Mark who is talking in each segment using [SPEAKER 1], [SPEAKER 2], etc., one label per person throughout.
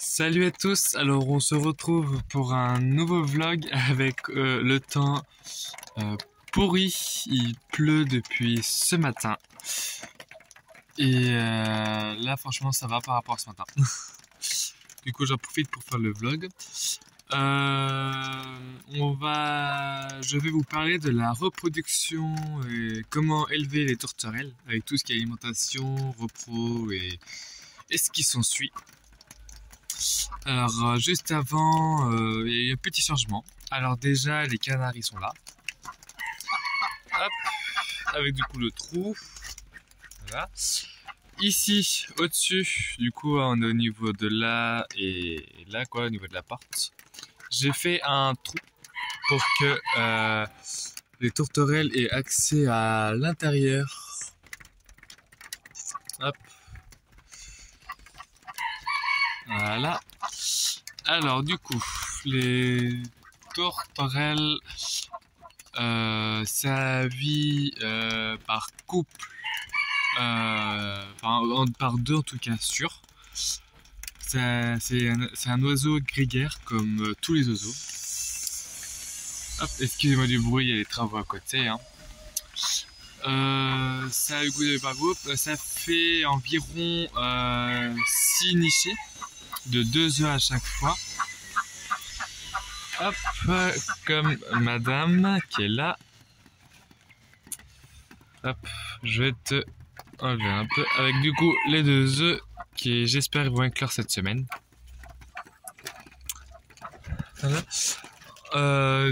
[SPEAKER 1] Salut à tous, alors on se retrouve pour un nouveau vlog avec le temps pourri, il pleut depuis ce matin et là franchement ça va par rapport à ce matin. Du coup j'en profite pour faire le vlog. Je vais vous parler de la reproduction et comment élever les tourterelles avec tout ce qui est alimentation, repro et ce qui s'ensuit. Alors juste avant, il y a eu un petit changement. Alors déjà les canaris sont là. Hop, avec du coup le trou. Voilà. Ici au-dessus, du coup on est au niveau de là et là quoi, au niveau de la porte. J'ai fait un trou pour que les tourterelles aient accès à l'intérieur. Hop. Voilà. Alors du coup, les tourterelles, ça vit par couple, par deux en tout cas sûr. C'est un oiseau grégaire comme tous les oiseaux. Hop, excusez-moi du bruit, il y a les travaux à côté. Hein. Ça, du coup, ça fait environ 6 nichés de 2 œufs à chaque fois. Hop, comme madame qui est là. Hop, je vais te enlever un peu avec du coup les 2 œufs qui j'espère vont éclore cette semaine. Voilà.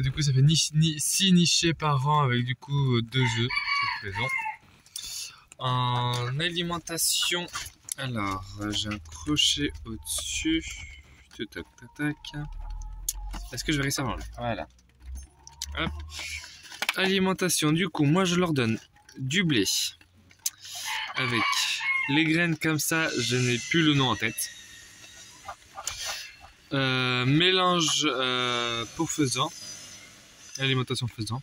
[SPEAKER 1] Du coup ça fait 6 nichés par an avec du coup 2 œufs cette saison. En alimentation, alors j'ai un crochet au-dessus. Tac tac tac. Est-ce que je vais réussir à l'enlever? Voilà. Hop. Alimentation, du coup moi je leur donne du blé avec les graines comme ça, je n'ai plus le nom en tête. Mélange pour faisan, alimentation faisan,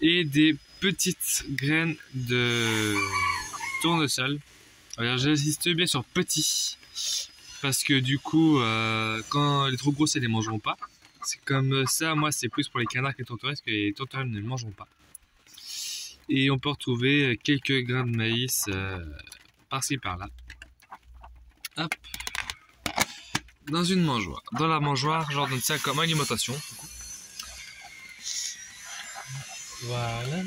[SPEAKER 1] et des petites graines de tournesol. Alors j'insiste bien sur petit parce que du coup quand elle est trop grosse elles ne les mangeront pas. C'est comme ça, moi c'est plus pour les canards que les tourterelles parce que les tourterelles ne les mangeront pas. Et on peut retrouver quelques grains de maïs par-ci par-là. Hop. Dans une mangeoire. Dans la mangeoire, je leur donne ça comme alimentation. Voilà.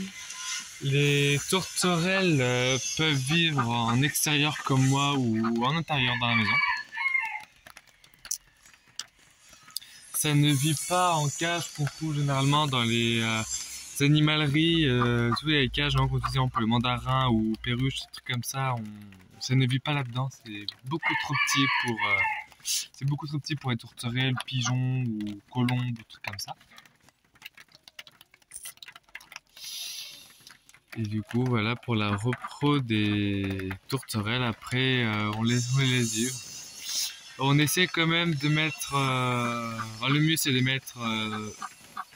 [SPEAKER 1] Les tourterelles peuvent vivre en extérieur comme moi ou en intérieur dans la maison. Ça ne vit pas en cage qu'on trouve généralement dans les animaleries, tous les cages qu'on utilise pour le mandarin ou perruche, des trucs comme ça, ça ne vit pas là-dedans. C'est beaucoup trop petit pour les tourterelles, pigeons ou colombes, des trucs comme ça. Et du coup, voilà pour la repro des tourterelles. Après, on les livre. On essaie quand même de mettre, le mieux c'est de mettre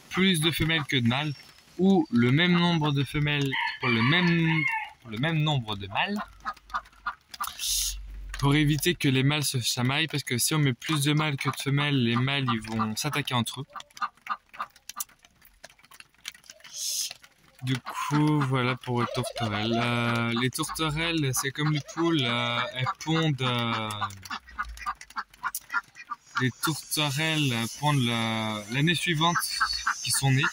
[SPEAKER 1] plus de femelles que de mâles, ou le même nombre de femelles pour le même nombre de mâles, pour éviter que les mâles se chamaillent, parce que si on met plus de mâles que de femelles, les mâles ils vont s'attaquer entre eux. Du coup, voilà pour les tourterelles. Les tourterelles, c'est comme les poules, elles pondent. Les tourterelles pondent l'année suivante qu'ils sont nés.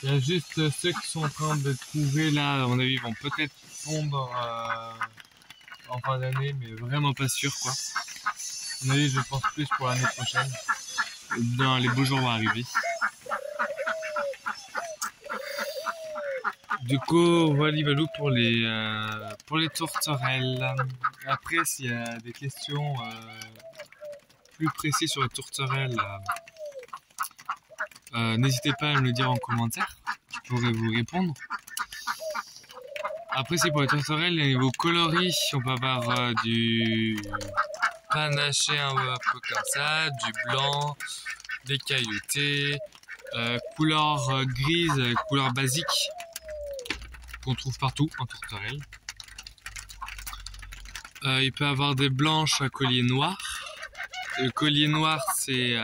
[SPEAKER 1] Il y a juste ceux qui sont en train de trouver là, à mon avis, vont peut-être pondre en fin d'année, mais vraiment pas sûr quoi. À mon avis, je pense plus pour l'année prochaine. Dans les beaux jours vont arriver. Du coup, voilà pour les tourterelles. Après, s'il y a des questions plus précises sur les tourterelles, n'hésitez pas à me le dire en commentaire. Je pourrais vous répondre. Après, c'est pour les tourterelles, au niveau coloris, on peut avoir du panaché un peu comme ça, du blanc, des cailloutés, couleur grise, couleur basique, qu'on trouve partout en tourterelle. Il peut avoir des blanches à collier noir. Le collier noir, c'est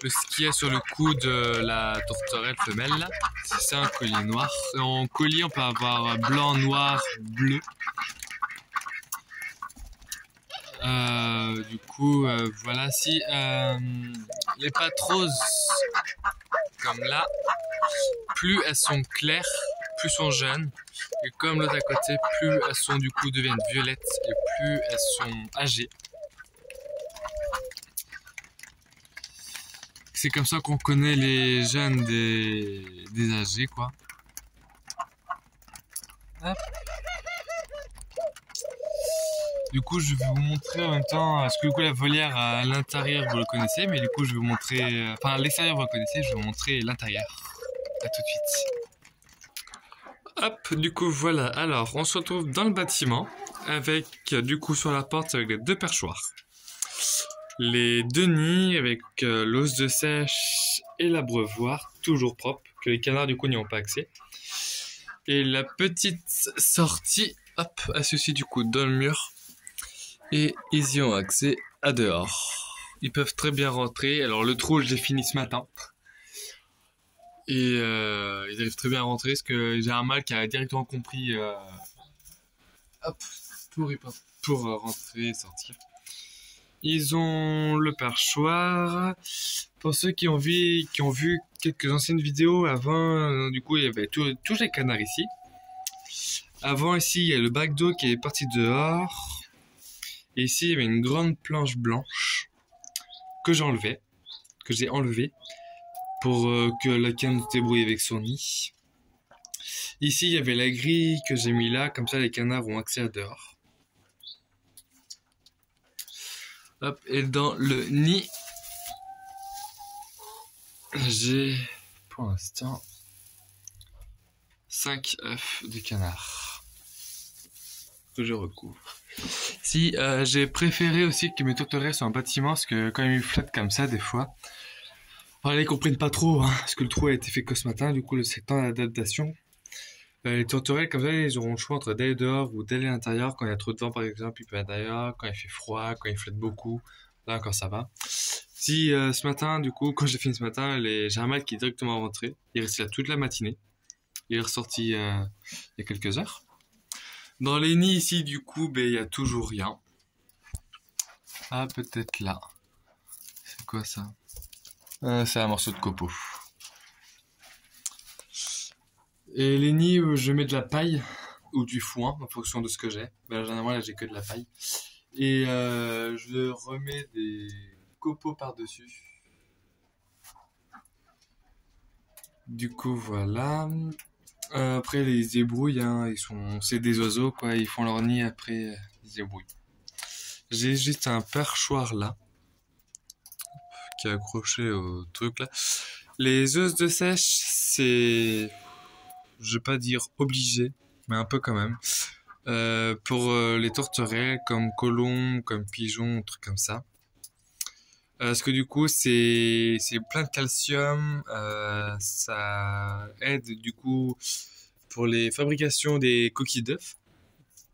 [SPEAKER 1] ce qu'il y a sur le cou de la tourterelle femelle. Là. C'est ça un collier noir. Et en collier, on peut avoir blanc, noir, bleu. Du coup, voilà. Si les pattes roses, comme là, plus elles sont claires, plus sont jeunes. Et comme l'autre à côté, plus elles sont du coup deviennent violettes et plus elles sont âgées. C'est comme ça qu'on connaît les jeunes des âgés, quoi. Hop. Du coup, je vais vous montrer en même temps, parce que du coup, la volière à l'intérieur, vous le connaissez, mais du coup, je vais vous montrer, enfin, à l'extérieur, vous le connaissez, je vais vous montrer l'intérieur. À tout de suite. Hop, du coup, voilà. Alors, on se retrouve dans le bâtiment, avec, du coup, sur la porte, avec les deux perchoirs. Les deux nids, avec l'os de sèche et l'abreuvoir, toujours propre, que les canards, du coup, n'y ont pas accès. Et la petite sortie, hop, à ceci, du coup, dans le mur. Et ils y ont accès à dehors. Ils peuvent très bien rentrer. Alors le trou, je l'ai fini ce matin. Et ils arrivent très bien à rentrer parce que j'ai un mâle qui a directement compris hop, pour rentrer et sortir. Ils ont le perchoir. Pour ceux qui ont vu quelques anciennes vidéos avant, du coup il y avait tous les canards ici. Avant ici, il y a le bac d'eau qui est parti dehors. Et ici, il y avait une grande planche blanche que j'ai enlevée pour que la canne se débrouille avec son nid. Ici, il y avait la grille que j'ai mis là, comme ça les canards ont accès à dehors. Hop, et dans le nid, j'ai pour l'instant 5 œufs de canard que je recouvre. Si j'ai préféré aussi que mes tourterelles soient en bâtiment parce que quand ils flottent comme ça des fois, enfin, ils comprennent pas trop hein, parce que le trou a été fait que ce matin, du coup c'est le temps d'adaptation. Les tourterelles comme ça ils auront le choix entre d'aller dehors ou d'aller à l'intérieur. Quand il y a trop de vent par exemple ils peuvent aller d'ailleurs, quand il fait froid, quand ils flottent beaucoup, là encore ça va. Si ce matin du coup quand j'ai fini ce matin, j'ai un mâle qui est directement rentré, il est resté là toute la matinée, il est ressorti il y a quelques heures. Dans les nids ici, du coup, ben, il y a toujours rien. Ah, peut-être là. C'est quoi ça? C'est un morceau de copeau. Et les nids, je mets de la paille ou du foin en fonction de ce que j'ai. Ben, généralement, là, j'ai que de la paille. Et je remets des copeaux par-dessus. Du coup, voilà. Après, les débrouilles, hein, c'est des oiseaux, quoi. Ils font leur nid, après, ils se débrouillent. J'ai juste un perchoir là, qui est accroché au truc là. Les œufs de sèche, c'est, je vais pas dire obligé, mais un peu quand même. Pour les tourterelles, comme colombes, comme pigeons, trucs comme ça. Parce que du coup, c'est plein de calcium, ça aide du coup pour les fabrications des coquilles d'œufs,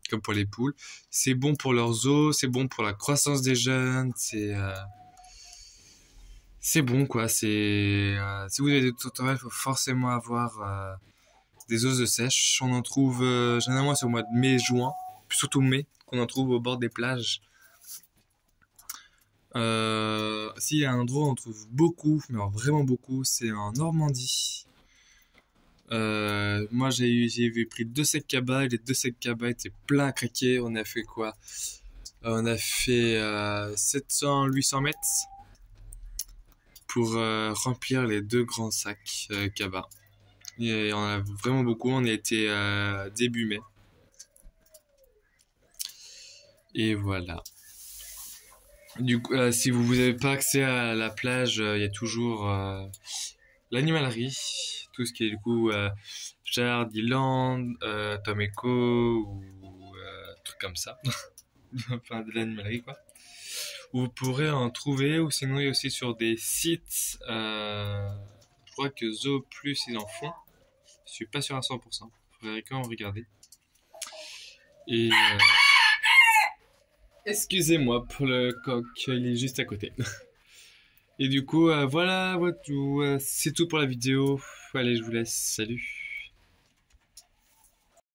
[SPEAKER 1] comme pour les poules. C'est bon pour leurs os, c'est bon pour la croissance des jeunes, c'est bon quoi. Si vous avez des tourterelles, il faut forcément avoir des œufs de sèche. On en trouve généralement c'est au mois de mai-juin, surtout mai, qu'on en trouve au bord des plages. S'il y a un endroit où on trouve beaucoup, mais alors vraiment beaucoup, c'est en Normandie. Moi j'ai pris 2 sacs cabas, les 2 sacs cabas étaient pleins à craquer. On a fait quoi? On a fait 700-800 mètres pour remplir les 2 grands sacs cabas. Et on a vraiment beaucoup, on a été début mai. Et voilà. Du coup, si vous n'avez pas accès à la plage, il y a toujours l'animalerie, tout ce qui est du coup Jardiland, Tom Eco ou trucs comme ça, enfin de l'animalerie quoi. Où vous pourrez en trouver, ou sinon il y a aussi sur des sites, je crois que Zoo Plus ils en font. Je suis pas sûr à 100%. Faudrait quand même regarder. Et Excusez-moi pour le coq, il est juste à côté. Et du coup, voilà, c'est tout pour la vidéo. Allez, je vous laisse, salut.